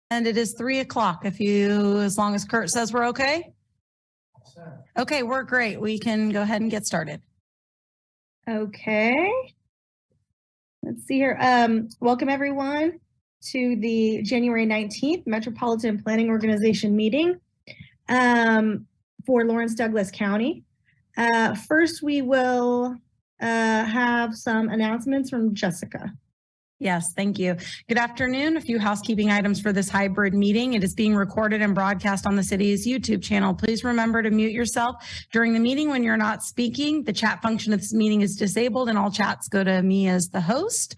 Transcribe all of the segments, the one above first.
And it is 3 o'clock. As long as Kurt says we're okay. Okay, we're great. We can go ahead and get started. Okay. Let's see here. Welcome everyone to the January 19th Metropolitan Planning Organization meeting for Lawrence Douglas County. First, we will have some announcements from Jessica. Yes, thank you. Good afternoon. A few housekeeping items for this hybrid meeting. It is being recorded and broadcast on the city's YouTube channel. Please remember to mute yourself during the meeting when you're not speaking. The chat function of this meeting is disabled and all chats go to me as the host.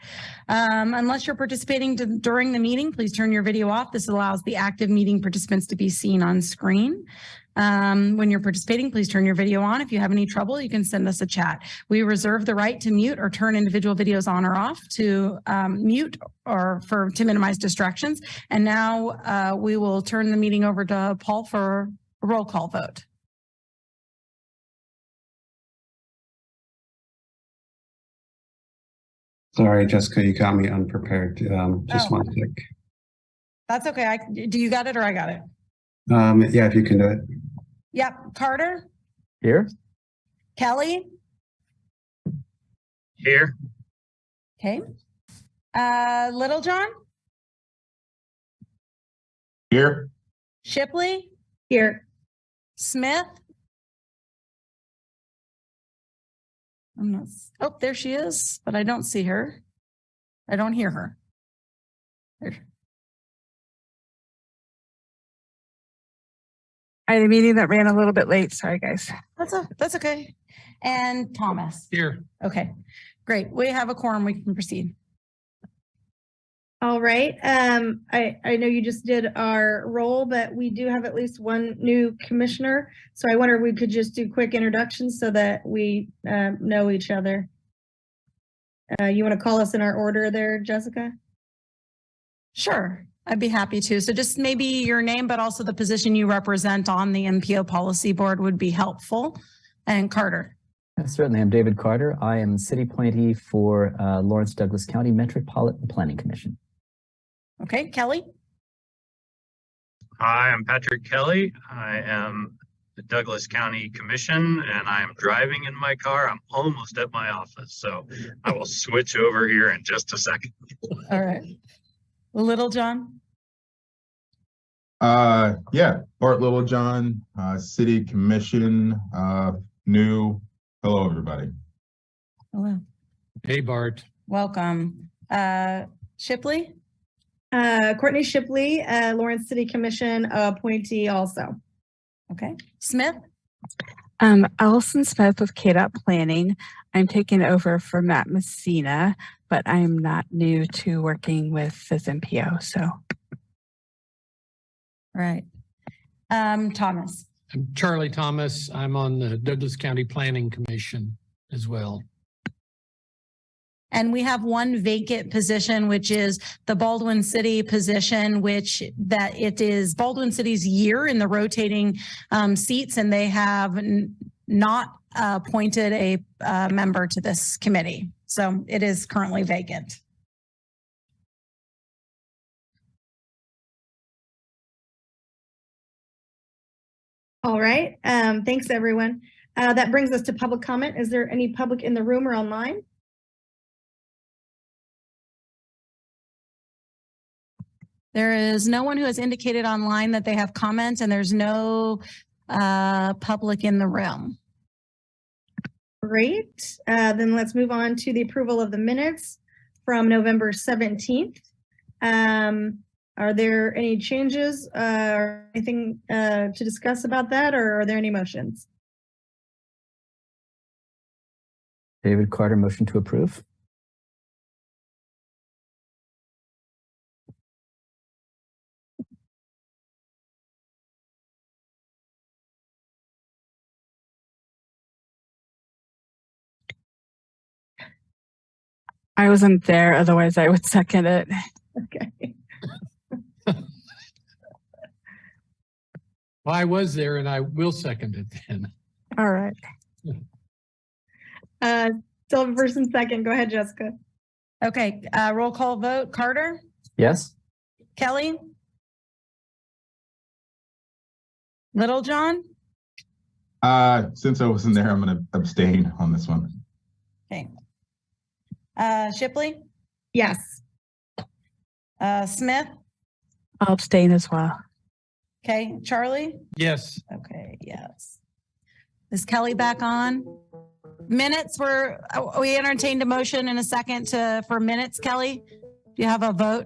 Unless you're participating during the meeting, please turn your video off. This allows the active meeting participants to be seen on screen. When you're participating, please turn your video on. If you have any trouble, you can send us a chat. We reserve the right to mute or turn individual videos on or off, to mute or to minimize distractions. And now we will turn the meeting over to Paul for a roll call vote. Sorry, Jessica, you got me unprepared. Just one sec. That's okay. Do you got it or I got it? Yeah, if you can do it. Yep. Carter? Here. Kelly? Here. Okay. Littlejohn? Here. Shipley? Here. Smith? Oh, there she is, but I don't see her. I don't hear her. There. I had a meeting that ran a little bit late. Sorry, guys. That's okay. And Thomas? Here. Okay, great. We have a quorum. We can proceed. All right. I know you just did our roll, but we do have at least one new commissioner. So I wonder if we could just do quick introductions so that we know each other. You want to call us in our order there, Jessica? Sure. I'd be happy to. So just maybe your name, but also the position you represent on the MPO Policy Board would be helpful. And Carter. Certainly, I'm David Carter. I am city appointee for Lawrence Douglas County Metropolitan Planning Commission. Okay, Kelly. Hi, I'm Patrick Kelly. I am the Douglas County Commission, and I am driving in my car. I'm almost at my office, so I will switch over here in just a second. All right. Littlejohn. Yeah, Bart Littlejohn, City Commission, new. Hello, everybody. Hello. Hey, Bart. Welcome. Shipley. Courtney Shipley, Lawrence City Commission appointee also. Okay. Smith. Allison Smith with KDOT Planning. I'm taking over for Matt Messina, but I am not new to working with this MPO. So. Right. Thomas. I'm Charlie Thomas. I'm on the Douglas County Planning Commission as well. And we have one vacant position, which is the Baldwin City position, it is Baldwin City's year in the rotating seats, and they have not appointed a member to this committee. So it is currently vacant. All right. Thanks, everyone. That brings us to public comment. Is there any public in the room or online? There is no one who has indicated online that they have comments, and there's no public in the room. Great. Then let's move on to the approval of the minutes from November 17th. Are there any changes or anything to discuss about that, or are there any motions? David Carter, motion to approve. I wasn't there, otherwise I would second it. Okay. Well, I was there and I will second it then. All right. Still have a first and second. Go ahead, Jessica. Okay, roll call vote. Carter? Yes. Kelly? Littlejohn? Since I wasn't there, I'm going to abstain on this one. Okay. Shipley? Yes. Smith? I'll abstain as well. Okay. Charlie? Yes. Okay, yes. Is Kelly back on? Minutes we entertained a motion in a second for minutes, Kelly. Do you have a vote?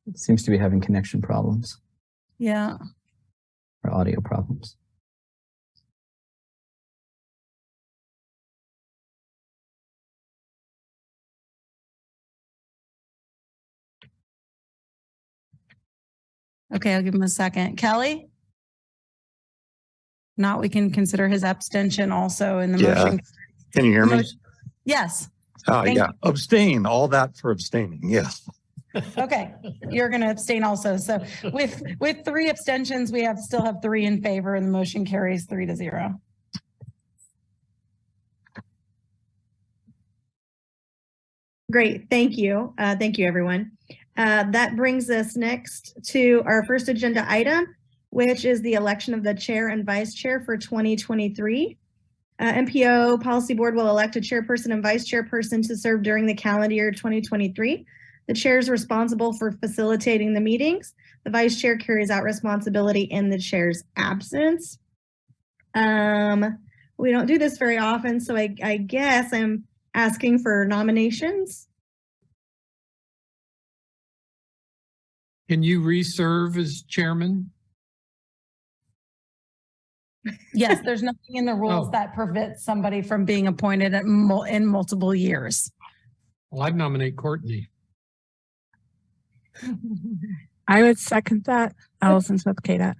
It seems to be having connection problems Yeah. or audio problems. Okay, I'll give him a second. Kelly? Not, we can consider his abstention also in the motion. Can you hear me? Yes. Yeah. you. Abstain. All that for abstaining. Yes. Okay, you're going to abstain also. So with 3 abstentions, we still have 3 in favor, and the motion carries 3-0. Great. Thank you. Thank you, everyone. That brings us next to our first agenda item, which is the election of the chair and vice chair for 2023. MPO Policy Board will elect a chairperson and vice chairperson to serve during the calendar year 2023. The chair is responsible for facilitating the meetings. The vice chair carries out responsibility in the chair's absence. We don't do this very often, so I guess I'm asking for nominations. Can you reserve as chairman? Yes, there's nothing in the rules that prevents somebody from being appointed in multiple years. Well, I'd nominate Courtney. I would second that. Allison Smith Kata.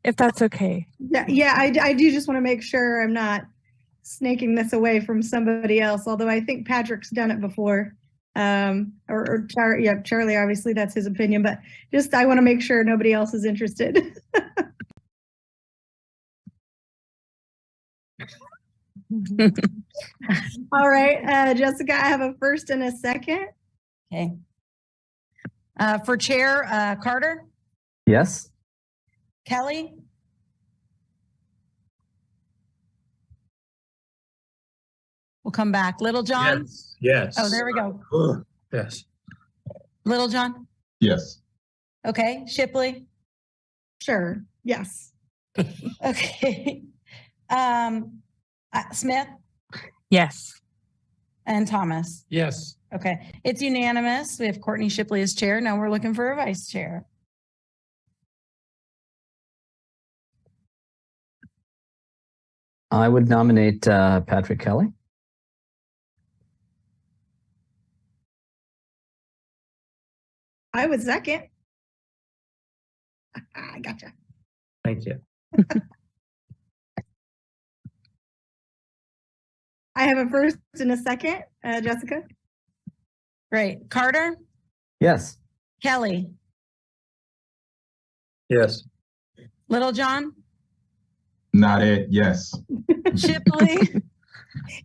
If that's okay. Yeah, I do just want to make sure I'm not snaking this away from somebody else, although I think Patrick's done it before. Charlie, obviously that's his opinion, but just I want to make sure nobody else is interested. All right, Jessica, I have a first and a second. Okay. For chair, Carter? Yes. Kelly? We'll come back. Littlejohn? Yes. Oh, there we go. Yes. Littlejohn? Yes. Okay. Shipley? Sure. Yes. Okay. Smith Yes. and Thomas. Yes. Okay. It's unanimous. We have Courtney Shipley as chair. Now we're looking for a vice chair. I would nominate Patrick Kelly. I would second. I gotcha. Thank you. I have a first and a second. Jessica? Great. Carter? Yes. Kelly? Yes. Littlejohn? Not it. Yes. Shipley?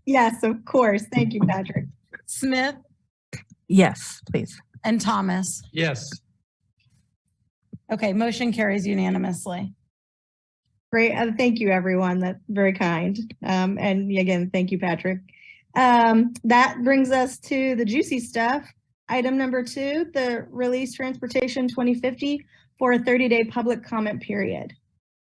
Yes, of course. Thank you, Patrick. Smith? Yes, please. And Thomas. Yes. Okay, motion carries unanimously. Great. Thank you, everyone. That's very kind. And again, thank you, Patrick. That brings us to the juicy stuff. Item number 2, the Release Transportation 2050 for a 30-day public comment period.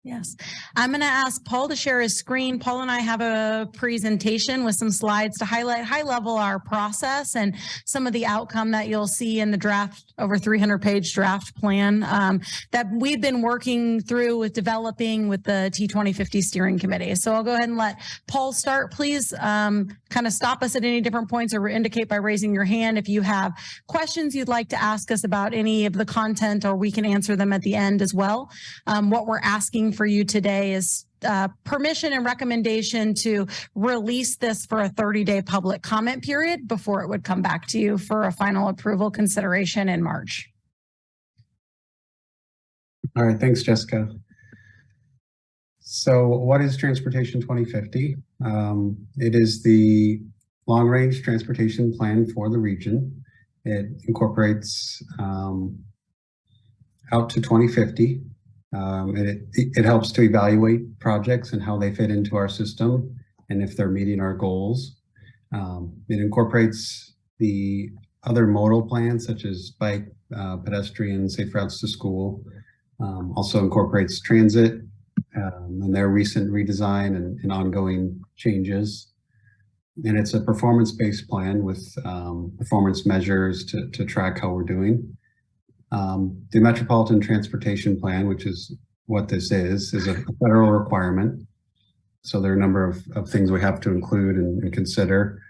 Yes. I'm going to ask Paul to share his screen. Paul and I have a presentation with some slides to highlight high level our process and some of the outcome that you'll see in the draft, over 300-page draft plan that we've been working through with developing with the T2050 steering committee. So I'll go ahead and let Paul start. Please kind of stop us at any different points or indicate by raising your hand if you have questions you'd like to ask us about any of the content, or we can answer them at the end as well. What we're asking for you today is permission and recommendation to release this for a 30-day public comment period before it would come back to you for a final approval consideration in March. All right, thanks, Jessica. So what is Transportation 2050? It is the long-range transportation plan for the region. It incorporates out to 2050. It helps to evaluate projects and how they fit into our system and if they're meeting our goals. It incorporates the other modal plans such as bike, pedestrian, safe routes to school. Also incorporates transit and their recent redesign and ongoing changes. And it's a performance-based plan with performance measures to track how we're doing. The Metropolitan Transportation Plan, which is what this is a federal requirement. So there are a number of things we have to include and consider.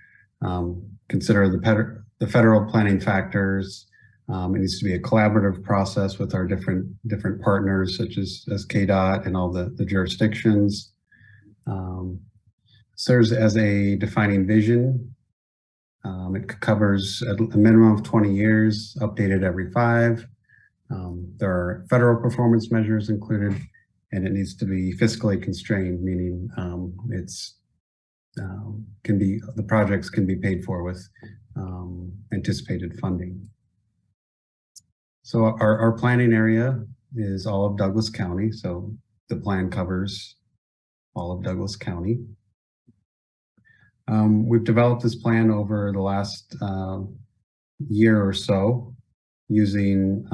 Consider the federal planning factors. It needs to be a collaborative process with our different partners, such as KDOT and all the jurisdictions. Serves as a defining vision. It covers a minimum of 20 years, updated every 5. There are federal performance measures included, and it needs to be fiscally constrained, meaning the projects can be paid for with anticipated funding. So our planning area is all of Douglas County. So the plan covers all of Douglas County. We've developed this plan over the last year or so using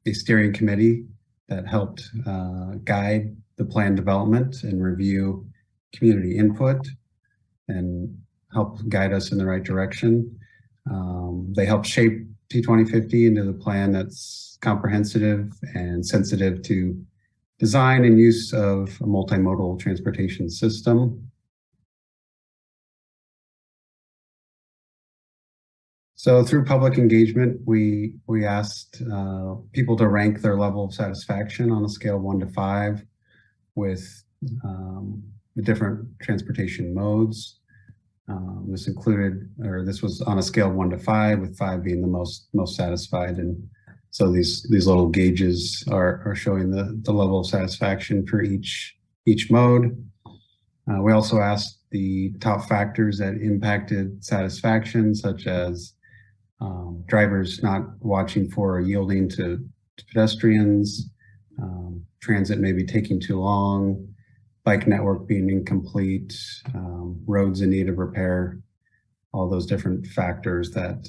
a steering committee that helped guide the plan development and review community input and help guide us in the right direction. They help shape T2050 into the plan that's comprehensive and sensitive to design and use of a multimodal transportation system. So through public engagement, we asked people to rank their level of satisfaction on a scale of 1 to 5 with the different transportation modes. This was on a scale of 1 to 5, with 5 being the most satisfied. And so these little gauges are showing the level of satisfaction for each mode. We also asked the top factors that impacted satisfaction, such as drivers not watching for or yielding to pedestrians, transit maybe taking too long, bike network being incomplete, roads in need of repair, all those different factors that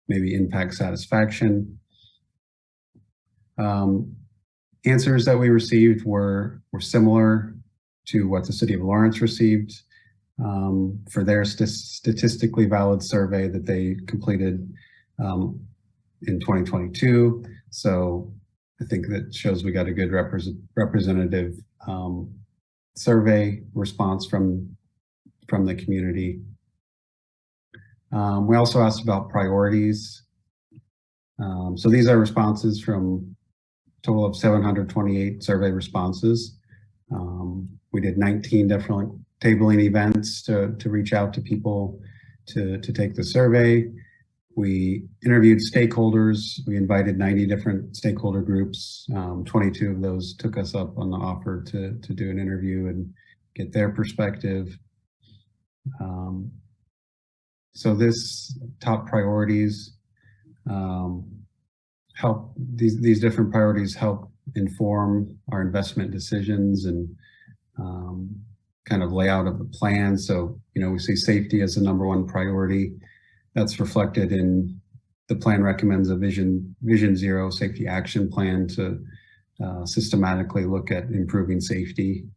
maybe impact satisfaction. Answers that we received were similar to what the City of Lawrence received for their statistically valid survey that they completed in 2022. So I think that shows we got a good representative survey response from the community. We also asked about priorities. So these are responses from a total of 728 survey responses. We did 19 different tabling events to reach out to people to take the survey. We interviewed stakeholders. We invited 90 different stakeholder groups. 22 of those took us up on the offer to do an interview and get their perspective. So this top priorities help, these different priorities help inform our investment decisions and kind of layout of the plan. So, we see safety as the #1 priority. That's reflected in the plan recommends a Vision 0 safety action plan to systematically look at improving safety.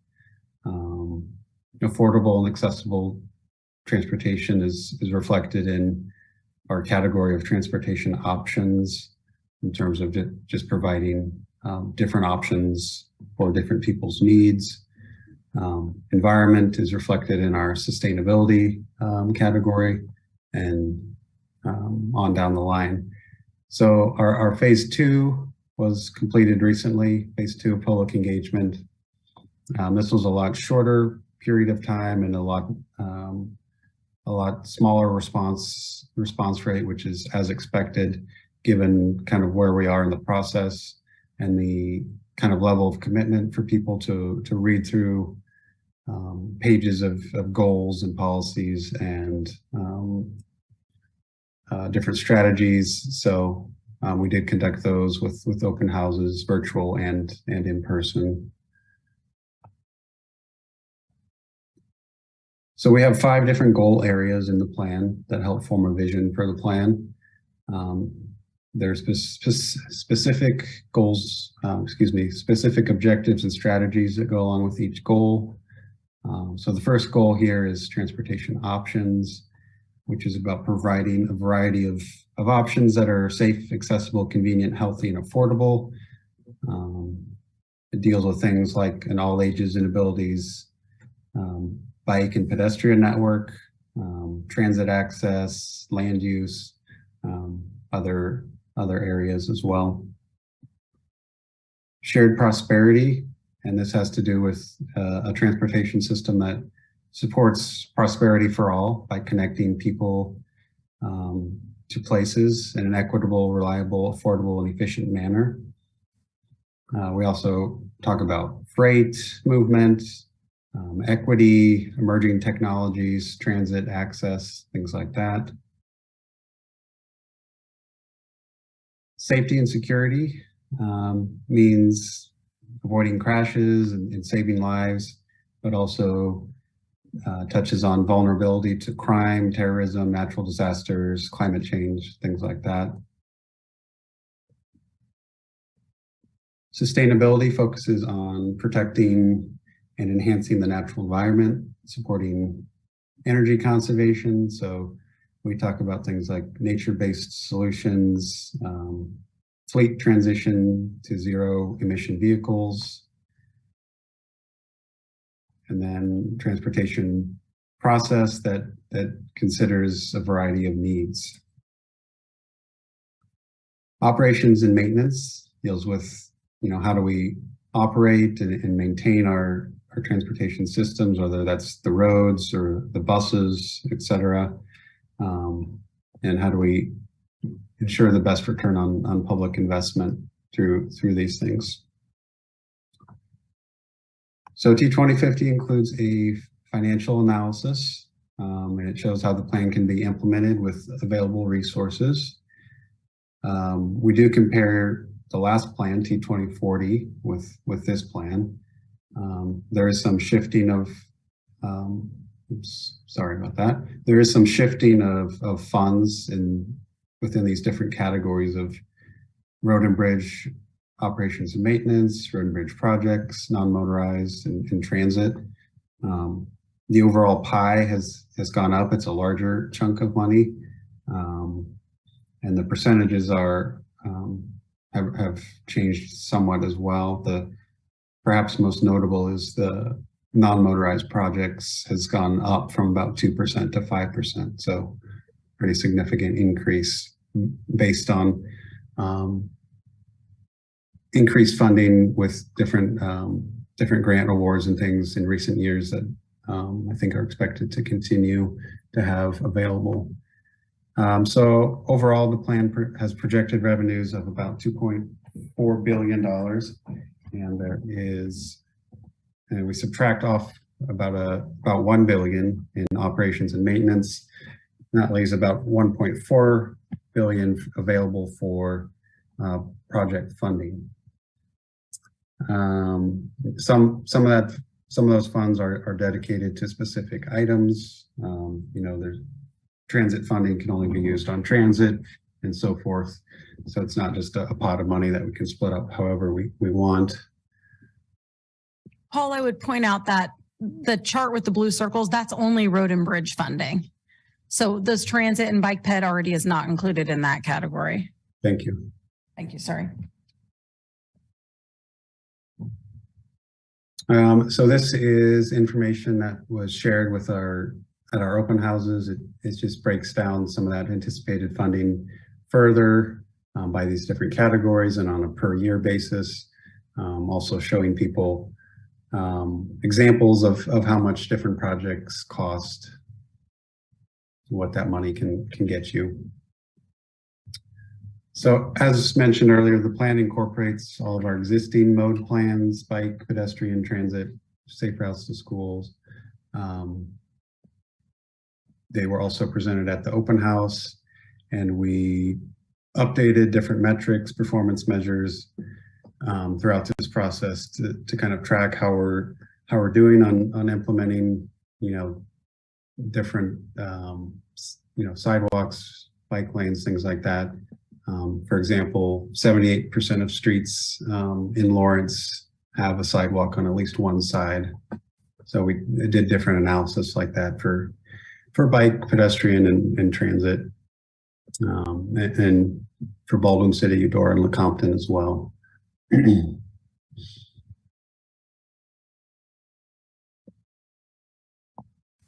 Affordable and accessible transportation is reflected in our category of transportation options in terms of just providing different options for different people's needs. Environment is reflected in our sustainability category and on down the line. So our phase 2 was completed recently, phase 2 of public engagement. This was a lot shorter period of time and a lot smaller response rate, which is as expected, given kind of where we are in the process and the kind of level of commitment for people to read through pages of goals and policies and different strategies. So we did conduct those with open houses, virtual and in person. So we have 5 different goal areas in the plan that help form a vision for the plan. There's specific goals, specific objectives and strategies that go along with each goal. So the first goal here is transportation options, which is about providing a variety of options that are safe, accessible, convenient, healthy, and affordable. It deals with things like an all ages and abilities bike and pedestrian network, transit access, land use, other areas as well. Shared prosperity, and this has to do with a transportation system that supports prosperity for all by connecting people to places in an equitable, reliable, affordable, and efficient manner. We also talk about freight movement, equity, emerging technologies, transit access, things like that. Safety and security means avoiding crashes and saving lives, but also touches on vulnerability to crime, terrorism, natural disasters, climate change, things like that. Sustainability focuses on protecting and enhancing the natural environment, supporting energy conservation. So we talk about things like nature-based solutions, fleet transition to zero emission vehicles, and then transportation process that considers a variety of needs. Operations and maintenance deals with, how do we operate and maintain our transportation systems, whether that's the roads or the buses, et cetera, and how do we ensure the best return on public investment through these things. So T2050 includes a financial analysis, and it shows how the plan can be implemented with available resources. We do compare the last plan, T2040, with this plan. There is some shifting of, sorry about that. There is some shifting of funds within these different categories of road and bridge operations and maintenance, road and bridge projects, non-motorized, and transit. The overall pie has gone up. It's a larger chunk of money, and the percentages have changed somewhat as well. The perhaps most notable is the non-motorized projects has gone up from about 2% to 5%. So pretty significant increase based on increased funding with different grant awards and things in recent years that I think are expected to continue to have available. So overall, the plan has projected revenues of about $2.4 billion, and there is, and we subtract off about $1 billion in operations and maintenance. And that leaves about $1.4 billion available for project funding. Some of those funds are dedicated to specific items. There's transit funding can only be used on transit and so forth. So it's not just a pot of money that we can split up however we want. Paul, I would point out that the chart with the blue circles, that's only road and bridge funding. So this transit and bike ped already is not included in that category. Thank you. Thank you, sorry. So this is information that was shared with at our open houses. It just breaks down some of that anticipated funding further by these different categories and on a per year basis. Also showing people examples of how much different projects cost, what that money can get you. So as mentioned earlier, the plan incorporates all of our existing mode plans, bike, pedestrian, transit, safe routes to schools, They were also presented at the open house, and we updated different metrics, performance measures throughout this process to kind of track how we're doing on implementing, different, sidewalks, bike lanes, things like that. For example, 78% of streets in Lawrence have a sidewalk on at least one side. So we did different analysis like that for bike, pedestrian, and transit, and for Baldwin City, Eudora, and Lecompton as well.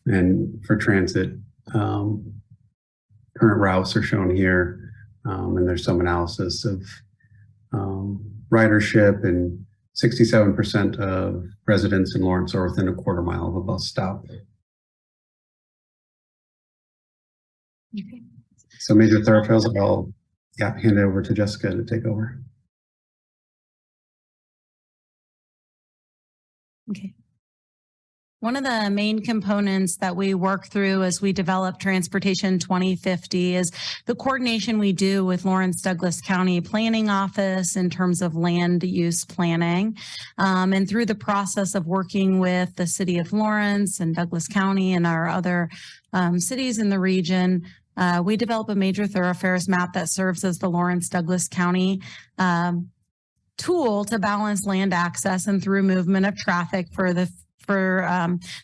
And for transit, current routes are shown here, and there's some analysis of ridership, and 67% of residents in Lawrence are within a quarter mile of a bus stop. Okay. So major thoroughfares, I'll hand it over to Jessica to take over. Okay. One of the main components that we work through as we develop Transportation 2050 is the coordination we do with Lawrence Douglas County Planning Office in terms of land use planning. And through the process of working with the City of Lawrence and Douglas County and our other cities in the region, we develop a major thoroughfares map that serves as the Lawrence Douglas County tool to balance land access and through movement of traffic for the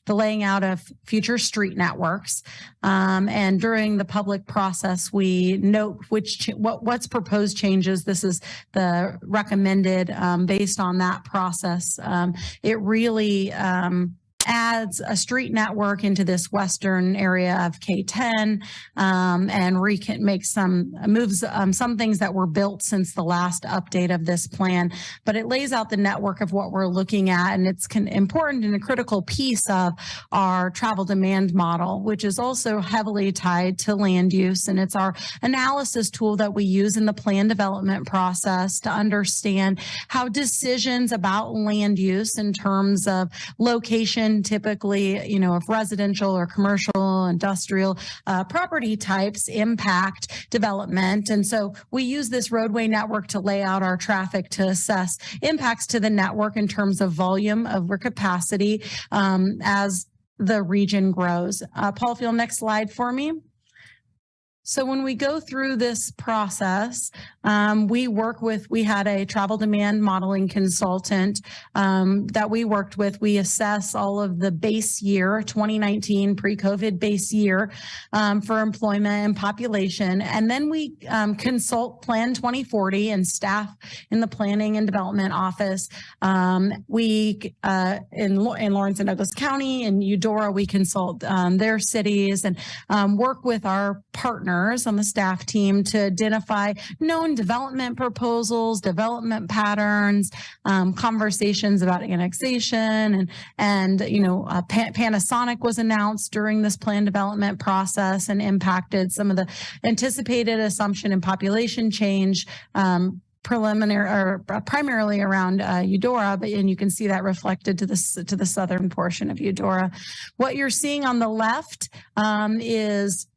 laying out of future street networks. And during the public process, we note what's proposed changes. This is the recommended based on that process. It really adds a street network into this western area of K10 and makes moves some things that were built since the last update of this plan, but it lays out the network of what we're looking at, and it's important and a critical piece of our travel demand model, which is also heavily tied to land use, and it's our analysis tool that we use in the plan development process to understand how decisions about land use in terms of location, typically, of residential or commercial, industrial property types impact development. And so we use this roadway network to lay out our traffic to assess impacts to the network in terms of volume, overcapacity as the region grows. Paul, if you'll next slide for me. So when we go through this process, we had a travel demand modeling consultant that we worked with. We assess all of the base year, 2019 pre-COVID base year for employment and population. And then we consult Plan 2040 and staff in the planning and development office. We in Lawrence and Douglas County and Eudora, we consult their cities and work with our partners on the staff team to identify known development proposals, development patterns, conversations about annexation, and Panasonic was announced during this plan development process and impacted some of the anticipated assumption in population change. Preliminary or primarily around Eudora, and you can see that reflected to the southern portion of Eudora. What you're seeing on the left is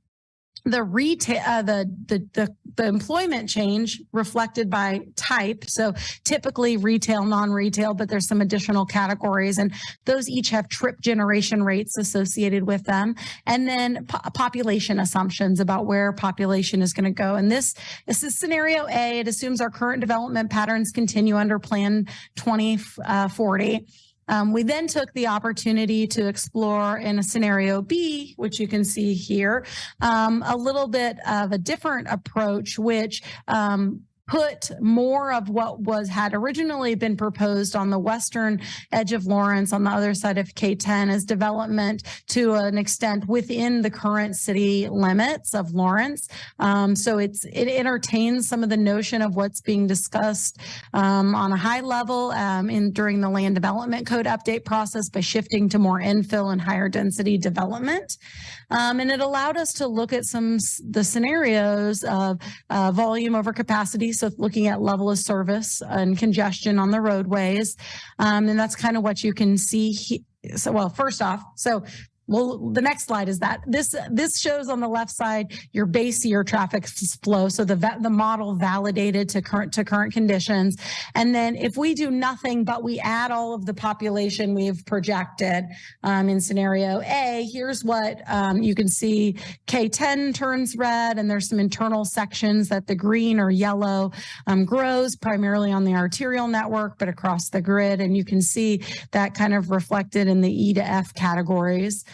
the retail, the employment change reflected by type. So typically retail, non-retail, but there's some additional categories, and those each have trip generation rates associated with them. And then population assumptions about where population is going to go. And this is scenario A. It assumes our current development patterns continue under Plan 2040. We then took the opportunity to explore in a scenario B, which you can see here, a little bit of a different approach, which put more of what had originally been proposed on the western edge of Lawrence on the other side of K10 as development to an extent within the current city limits of Lawrence. So it entertains some of the notion of what's being discussed on a high level during the land development code update process by shifting to more infill and higher density development. And it allowed us to look at the scenarios of volume over capacity. So looking at level of service and congestion on the roadways. And that's kind of what you can see here. So, well, first off, so well, the next slide is that this shows on the left side your base year traffic flow. So the model validated to current conditions. And then if we do nothing, but we add all of the population we've projected in scenario A, here's what you can see. K10 turns red, and there's some internal sections that the green or yellow grows primarily on the arterial network, but across the grid. And you can see that kind of reflected in the E to F categories.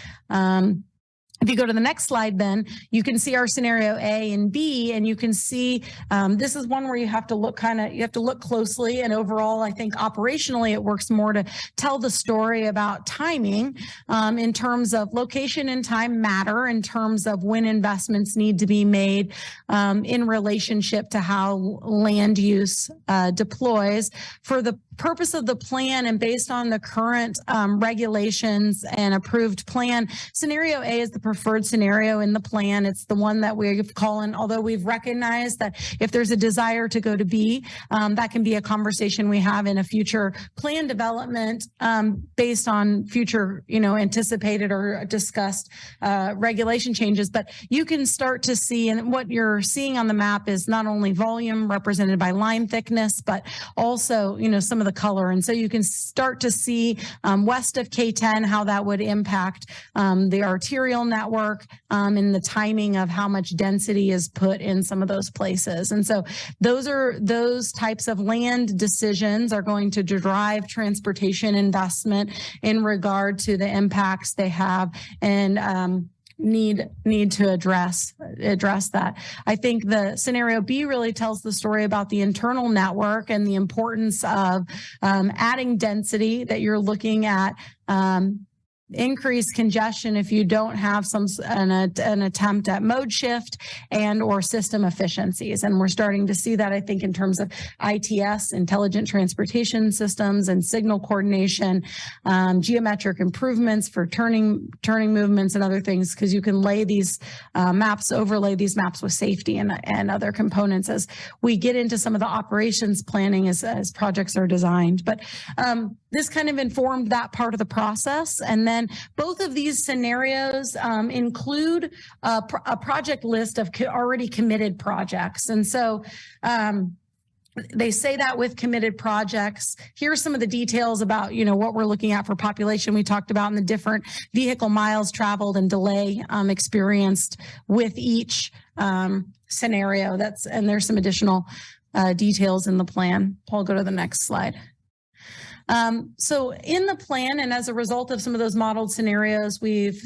If you go to the next slide, then you can see our scenario A and B, and you can see this is one where you have to look closely. And overall, I think operationally, it works more to tell the story about timing in terms of location and time matter in terms of when investments need to be made in relationship to how land use deploys. For the purpose of the plan and based on the current regulations and approved plan, scenario A is the preferred scenario in the plan. It's the one that we've called, although we've recognized that if there's a desire to go to B, that can be a conversation we have in a future plan development based on future, anticipated or discussed regulation changes. But you can start to see, and what you're seeing on the map is not only volume represented by line thickness, but also, some of the color. And so you can start to see west of K10 how that would impact the arterial network and the timing of how much density is put in some of those places. And so those types of land decisions are going to drive transportation investment in regard to the impacts they have and need to address that. I think the scenario B really tells the story about the internal network and the importance of adding density, that you're looking at increased congestion if you don't have an attempt at mode shift and or system efficiencies. And we're starting to see that, I think, in terms of ITS, intelligent transportation systems, and signal coordination, geometric improvements for turning movements and other things, because you can overlay these maps with safety and other components as we get into some of the operations planning as projects are designed. But this kind of informed that part of the process. And then both of these scenarios include a project list of already committed projects. And so they say that with committed projects. Here's some of the details about, what we're looking at for population we talked about and the different vehicle miles traveled and delay experienced with each scenario. And there's some additional details in the plan. Paul, go to the next slide. So in the plan, and as a result of some of those modeled scenarios, we've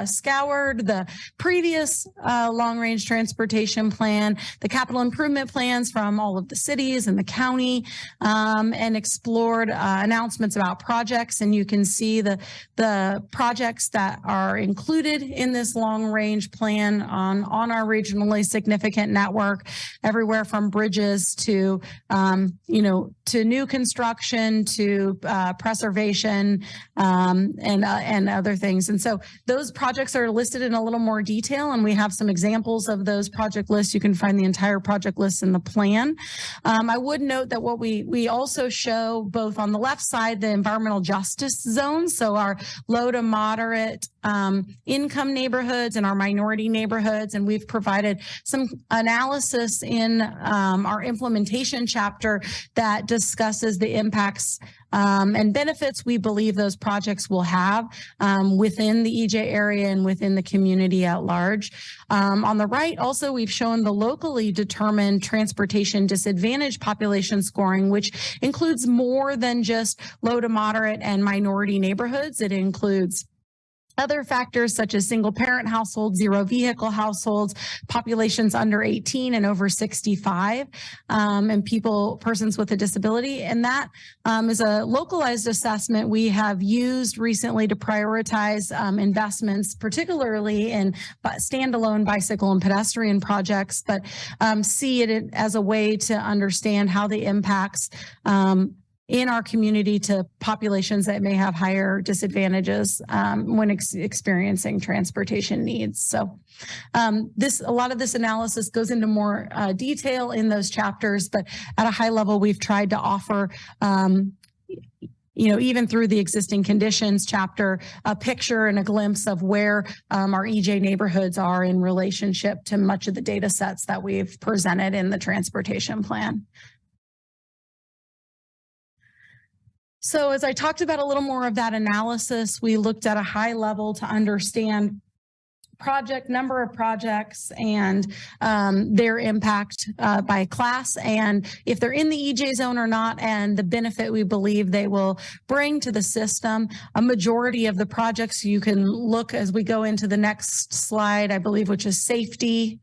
scoured the previous long-range transportation plan, the capital improvement plans from all of the cities and the county, and explored announcements about projects. And you can see the projects that are included in this long-range plan on our regionally significant network, everywhere from bridges to, to new construction to preservation and other things. And so those projects are listed in a little more detail, and we have some examples of those project lists. You can find the entire project list in the plan. I would note that what we also show both on the left side, the environmental justice zones, so our low to moderate income neighborhoods and our minority neighborhoods, and we've provided some analysis in our implementation chapter that discusses the impacts and benefits we believe those projects will have within the EJ area and within the community at large. On the right, also, we've shown the locally determined transportation disadvantage population scoring, which includes more than just low to moderate and minority neighborhoods. It includes other factors such as single parent households, zero vehicle households, populations under 18 and over 65, and persons with a disability. And that is a localized assessment we have used recently to prioritize investments, particularly in standalone bicycle and pedestrian projects, but see it as a way to understand how the impacts in our community to populations that may have higher disadvantages when experiencing transportation needs. So a lot of this analysis goes into more detail in those chapters, but at a high level, we've tried to offer even through the existing conditions chapter, a picture and a glimpse of where our EJ neighborhoods are in relationship to much of the data sets that we've presented in the transportation plan. So as I talked about a little more of that analysis, we looked at a high level to understand number of projects and their impact by class, and if they're in the EJ zone or not, and the benefit we believe they will bring to the system. A majority of the projects, you can look as we go into the next slide, I believe, which is safety.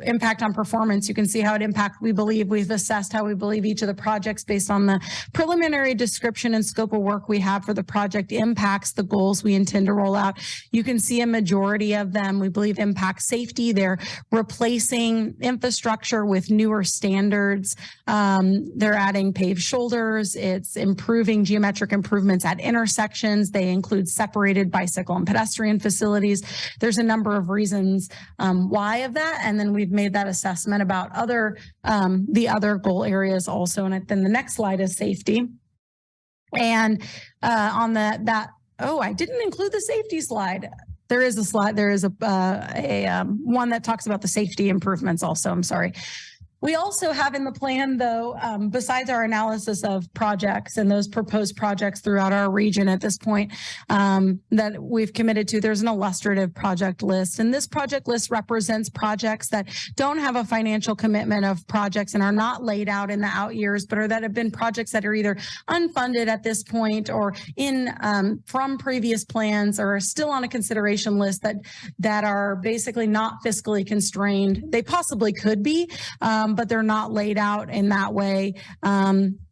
Impact on performance. You can see how it impacts. We've assessed how we believe each of the projects based on the preliminary description and scope of work we have for the project impacts the goals we intend to roll out. You can see a majority of them we believe impact safety. They're replacing infrastructure with newer standards. They're adding paved shoulders. It's improving geometric improvements at intersections. They include separated bicycle and pedestrian facilities. There's a number of reasons why of that. And then we've made that assessment about the other goal areas also. And then the next slide is safety. And on I didn't include the safety slide. There is a slide. There is a one that talks about the safety improvements also. I'm sorry. We also have in the plan, though, besides our analysis of projects and those proposed projects throughout our region at this point that we've committed to, there's an illustrative project list. And this project list represents projects that don't have a financial commitment of projects and are not laid out in the out years, but are that have been projects that are either unfunded at this point or in from previous plans or are still on a consideration list that are basically not fiscally constrained. They possibly could be, but they're not laid out in that way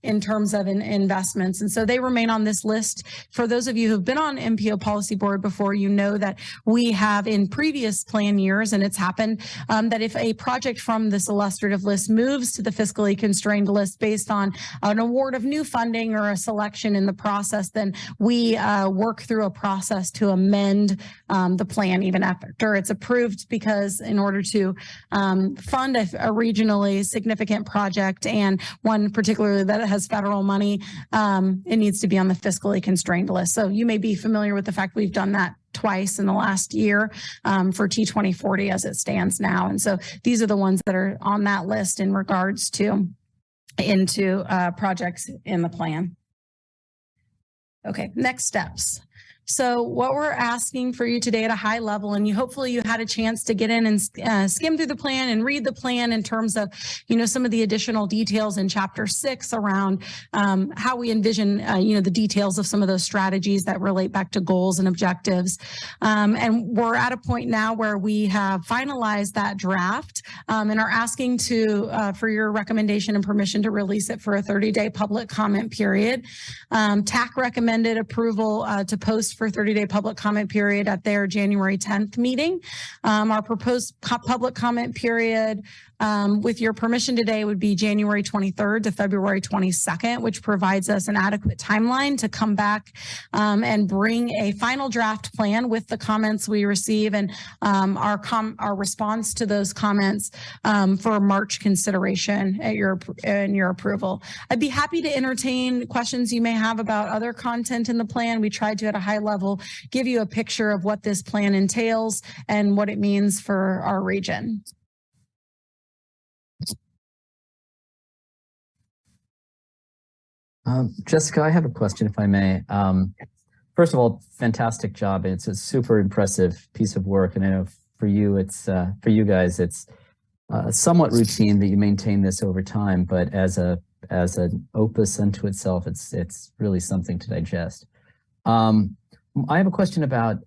in terms of investments. And so they remain on this list. For those of you who've been on MPO Policy Board before, you know that we have in previous plan years, and it's happened, that if a project from this illustrative list moves to the fiscally constrained list based on an award of new funding or a selection in the process, then we work through a process to amend the plan even after it's approved, because in order to fund a regionally significant project and one particularly that has federal money, it needs to be on the fiscally constrained list. So you may be familiar with the fact we've done that twice in the last year for T2040 as it stands now. And so these are the ones that are on that list in regards to projects in the plan. Okay, next steps. So what we're asking for you today at a high level, and hopefully you had a chance to get in and skim through the plan and read the plan in terms of, some of the additional details in Chapter 6 around how we envision, the details of some of those strategies that relate back to goals and objectives. And we're at a point now where we have finalized that draft and are asking for your recommendation and permission to release it for a 30-day public comment period. TAC recommended approval to post for 30-day public comment period at their January 10th meeting. Our proposed public comment period, with your permission today, would be January 23rd to February 22nd, which provides us an adequate timeline to come back and bring a final draft plan with the comments we receive and our response to those comments for March consideration at your approval. I'd be happy to entertain questions you may have about other content in the plan. We tried to, at a high level, give you a picture of what this plan entails and what it means for our region. Jessica, I have a question, if I may. First of all, fantastic job. It's a super impressive piece of work, and I know for you, for you guys, it's somewhat routine that you maintain this over time. But as an opus unto itself, it's really something to digest. I have a question about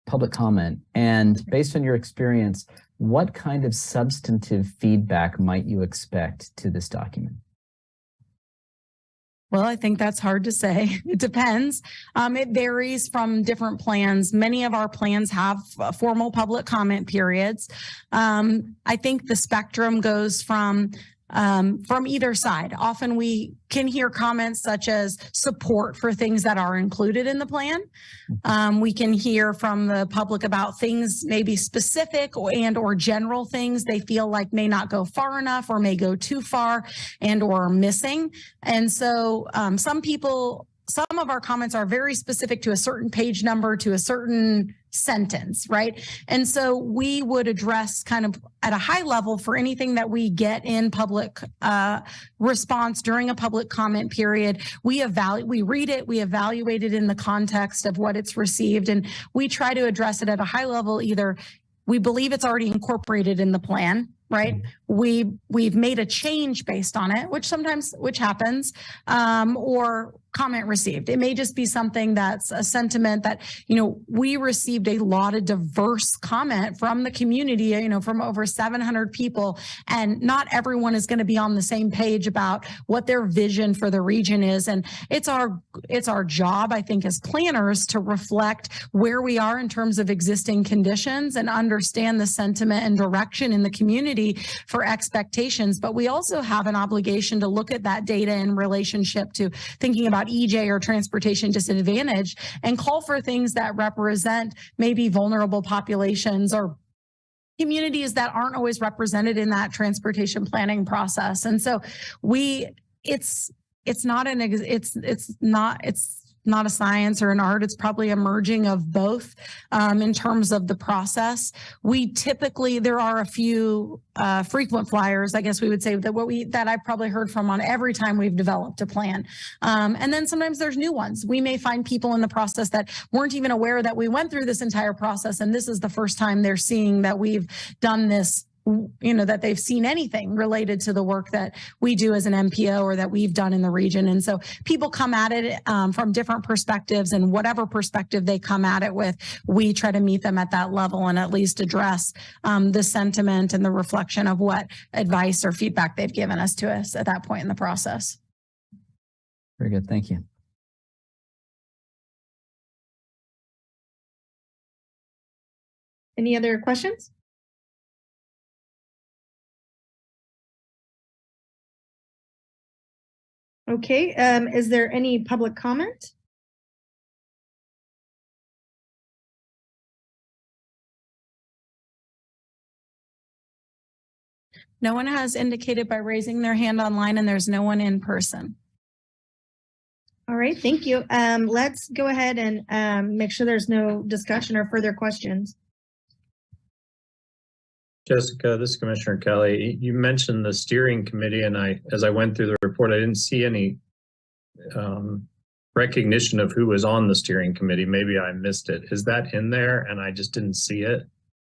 public comment, and based on your experience, what kind of substantive feedback might you expect to this document? Well, I think that's hard to say. It depends. It varies from different plans. Many of our plans have formal public comment periods. I think the spectrum goes from either side. Often we can hear comments such as support for things that are included in the plan. We can hear from the public about things maybe specific or general things they feel like may not go far enough or may go too far and or missing. And so some people some of our comments are very specific to a certain page number, to a certain sentence, right? And so we would address kind of at a high level for anything that we get in public response during a public comment period. We read it, we evaluate it in the context of what it's received, and we try to address it at a high level. Either we believe it's already incorporated in the plan, right? We've made a change based on it, which happens, or comment received. It may just be something that's a sentiment that, we received a lot of diverse comment from the community, from over 700 people, and not everyone is going to be on the same page about what their vision for the region is. And it's our job, I think, as planners to reflect where we are in terms of existing conditions and understand the sentiment and direction in the community for expectations. But we also have an obligation to look at that data in relationship to thinking about EJ or transportation disadvantage and call for things that represent maybe vulnerable populations or communities that aren't always represented in that transportation planning process. And so it's not a science or an art. It's probably a merging of both in terms of the process. There are a few frequent flyers, I guess we would say, that I've probably heard from on every time we've developed a plan. And then sometimes there's new ones. We may find people in the process that weren't even aware that we went through this entire process, and this is the first time they're seeing that we've done this, that they've seen anything related to the work that we do as an MPO or that we've done in the region. And so people come at it from different perspectives, and whatever perspective they come at it with, we try to meet them at that level and at least address the sentiment and the reflection of what advice or feedback they've given us at that point in the process. Very good. Thank you. Any other questions? Okay, is there any public comment? No one has indicated by raising their hand online, and there's no one in person. All right, thank you. Let's go ahead and make sure there's no discussion or further questions. Jessica, this is Commissioner Kelly. You mentioned the steering committee, and as I went through the report, I didn't see any recognition of who was on the steering committee. Maybe I missed it. Is that in there and I just didn't see it?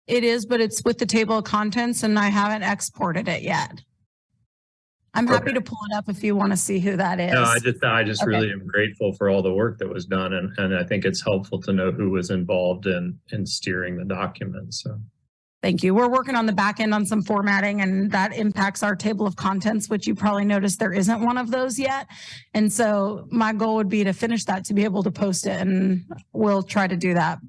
It is, but it's with the table of contents, and I haven't exported it yet. I'm happy to pull it up if you want to see who that is. No, I just really am grateful for all the work that was done, and I think it's helpful to know who was involved in steering the document. So. Thank you. We're working on the back end on some formatting, and that impacts our table of contents, which you probably noticed there isn't one of those yet. And so my goal would be to finish that to be able to post it, and we'll try to do that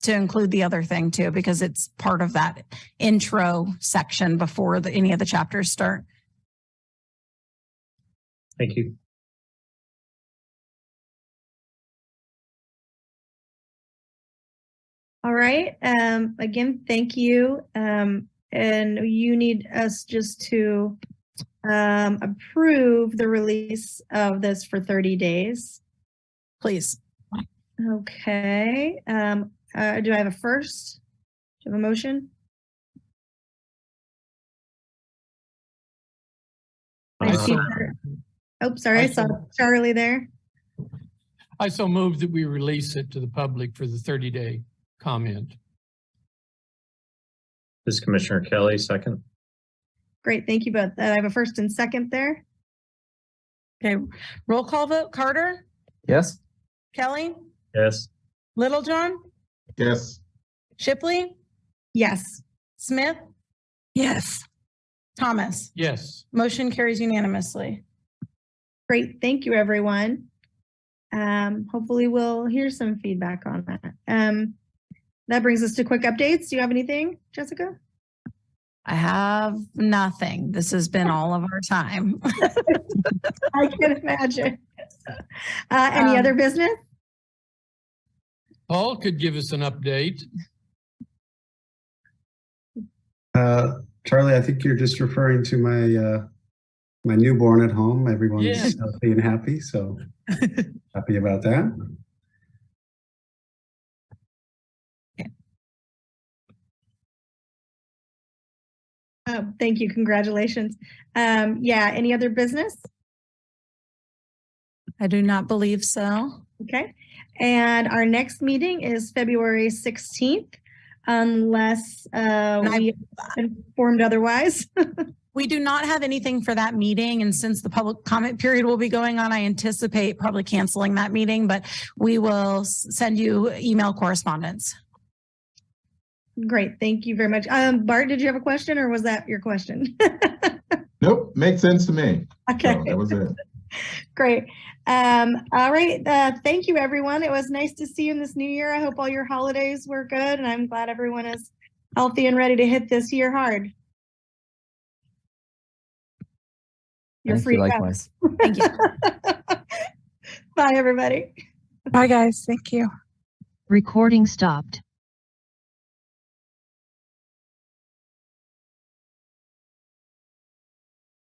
to include the other thing too, because it's part of that intro section before any of the chapters start. Thank you. All right. Again, thank you. And you need us just to approve the release of this for 30 days. Please. Okay. Do I have a first? Do you have a motion? I saw Charlie there. I so move that we release it to the public for the 30-day comment. This is Commissioner Kelly, second. Great, thank you both. I have a first and second there. Okay, roll call vote. Carter? Yes. Kelly? Yes. Littlejohn? Yes. Shipley? Yes. Smith? Yes. Thomas? Yes. Motion carries unanimously. Great, thank you, everyone. Hopefully we'll hear some feedback on that. That brings us to quick updates. Do you have anything, Jessica? I have nothing. This has been all of our time. I can imagine. Any other business? Paul could give us an update. Charlie, I think you're just referring to my my newborn at home. Everyone's Yeah. healthy and happy, so happy about that. Oh, thank you. Congratulations. Yeah, any other business? I do not believe so. Okay. And our next meeting is February 16th, unless we informed otherwise. We do not have anything for that meeting. And since the public comment period will be going on, I anticipate probably canceling that meeting, but we will send you email correspondence. Great. Thank you very much. Bart, did you have a question or was that your question? Nope, makes sense to me. Okay. So that was it. Great. All right. Thank you, everyone. It was nice to see you in this new year. I hope all your holidays were good, and I'm glad everyone is healthy and ready to hit this year hard. You're Thank free you to go. likewise. Thank you. Bye, everybody. Bye, guys. Thank you. Recording stopped.